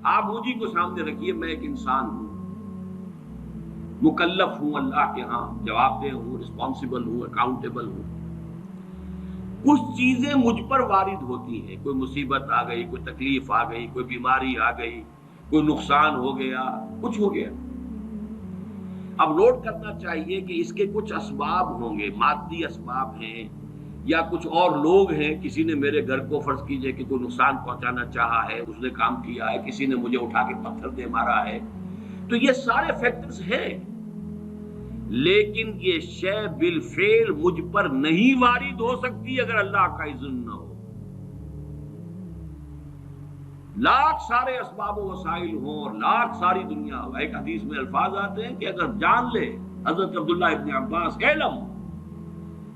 آپ مجھے کو سامنے رکھیے، میں ایک انسان ہوں، مکلف ہوں، اللہ کے ہاں جواب دہ ہوں، رسپانسبل ہوں، اکاؤنٹیبل ہوں۔ کچھ چیزیں مجھ پر وارد ہوتی ہیں، کوئی مصیبت آ گئی، کوئی تکلیف آ گئی، کوئی بیماری آ گئی، کوئی نقصان ہو گیا، کچھ ہو گیا۔ اب نوٹ کرنا چاہیے کہ اس کے کچھ اسباب ہوں گے، مادی اسباب ہیں یا کچھ اور لوگ ہیں، کسی نے میرے گھر کو فرض کیجئے کہ کوئی نقصان پہنچانا چاہا ہے، اس نے کام کیا ہے، کسی نے مجھے اٹھا کے پتھر دے مارا ہے، تو یہ سارے فیکٹرز ہیں، لیکن یہ شے بالفعل مجھ پر نہیں وارد ہو سکتی اگر اللہ کا اذن نہ ہو۔ لاکھ سارے اسباب و وسائل ہوں اور لاکھ ساری دنیا ہو، ایک حدیث میں الفاظ آتے ہیں کہ اگر جان لے حضرت عبداللہ ابن عباس، علم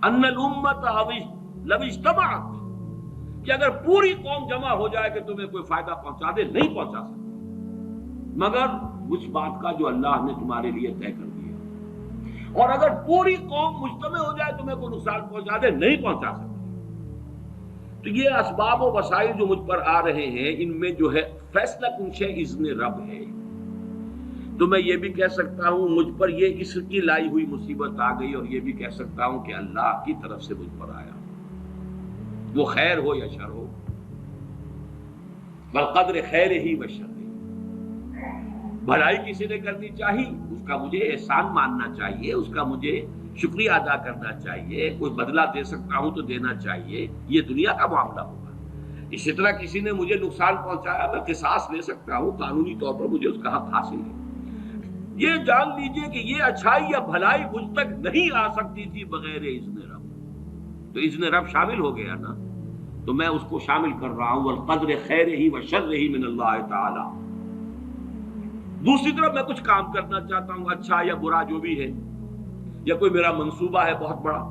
ان الامت لو اجتمعت، کہ اگر پوری قوم جمع ہو جائے کہ تمہیں کوئی فائدہ پہنچا دے، نہیں پہنچا سکتی مگر اس بات کا جو اللہ نے تمہارے لیے طے کر دیا، اور اگر پوری قوم مجتمع ہو جائے تمہیں کوئی نقصان پہنچا دے، نہیں پہنچا سکتی۔ تو یہ اسباب و وسائل جو مجھ پر آ رہے ہیں، ان میں جو ہے فیصلہ کنشے اذن رب ہے۔ تو میں یہ بھی کہہ سکتا ہوں مجھ پر یہ اس کی لائی ہوئی مصیبت آ گئی، اور یہ بھی کہہ سکتا ہوں کہ اللہ کی طرف سے مجھ پر آیا، وہ خیر ہو یا شر ہو، بالقدر خیر ہی و شر ہی۔ بھلائی کسی نے کرنی چاہی، اس کا مجھے احسان ماننا چاہیے، اس کا مجھے شکریہ ادا کرنا چاہیے، کوئی بدلہ دے سکتا ہوں تو دینا چاہیے، یہ دنیا کا معاملہ ہوگا۔ اسی طرح کسی نے مجھے نقصان پہنچایا، میں قصاص لے سکتا ہوں، قانونی طور پر مجھے اس کا حق حاصل ہے۔ یہ جان لیجئے کہ یہ اچھائی یا بھلائی مجھ تک نہیں آ سکتی تھی بغیر اذن رب، تو اذن رب شامل ہو گیا نا، تو میں اس کو شامل کر رہا ہوں، والقدر خیر ہی و شر ہی من اللہ تعالی۔ دوسری طرف میں کچھ کام کرنا چاہتا ہوں، اچھا یا برا جو بھی ہے، یا کوئی میرا منصوبہ ہے بہت بڑا،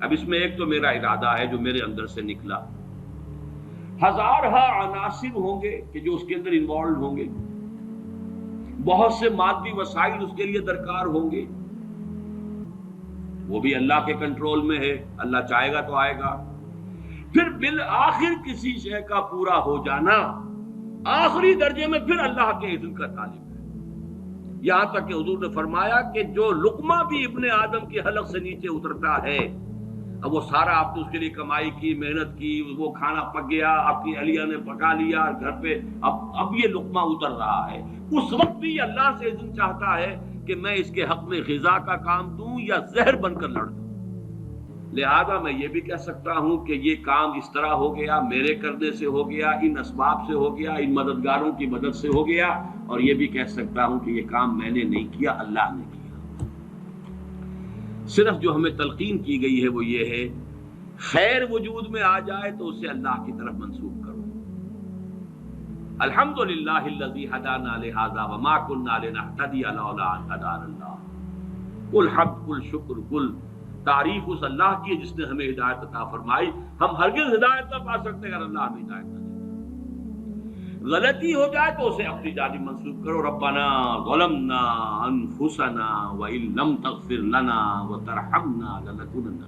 اب اس میں ایک تو میرا ارادہ ہے جو میرے اندر سے نکلا، ہزارہا عناصر ہوں گے کہ جو اس کے اندر انوالوڈ ہوں گے، بہت سے مادی وسائل اس کے لیے درکار ہوں گے، وہ بھی اللہ کے کنٹرول میں ہے، اللہ چاہے گا تو آئے گا۔ پھر بالآخر کسی شے کا پورا ہو جانا، آخری درجے میں پھر اللہ کے اذن کا طالب ہے۔ یہاں تک کہ حضور نے فرمایا کہ جو لقمہ بھی ابن آدم کی حلق سے نیچے اترتا ہے، اب وہ سارا آپ نے اس کے لیے کمائی کی، محنت کی، وہ کھانا پک گیا، آپ کی اہلیہ نے پکا لیا گھر پہ، اب یہ لقمہ اتر رہا ہے، اس وقت بھی اللہ سے اذن چاہتا ہے کہ میں اس کے حق میں غذا کا کام دوں یا زہر بن کر لڑ دوں۔ لہذا میں یہ بھی کہہ سکتا ہوں کہ یہ کام اس طرح ہو گیا، میرے کرنے سے ہو گیا، ان اسباب سے ہو گیا، ان مددگاروں کی مدد سے ہو گیا، اور یہ بھی کہہ سکتا ہوں کہ یہ کام میں نے نہیں کیا، اللہ نے کیا۔ صرف جو ہمیں تلقین کی گئی ہے وہ یہ ہے، خیر وجود میں آ جائے تو اسے اللہ کی طرف منسوب کرو۔ الحمدللہ الذی ہدانا لہذا وما کنا لنہتدی لولا ان ہدانا اللہ۔ کل حمد، کل شکر، کل تعریف اس اللہ کی ہے جس نے ہمیں ہدایت عطا فرمائی۔ ہم ہرگز ہدایت نہ پا سکتے اگر اللہ ہمیں ہدایت نہ دے۔ غلطی ہو جائے تو اسے اپنی جانب منسوب کرو، ربنا ظلمنا انفسنا وان لم تغفر لنا وترحمنا لنکونن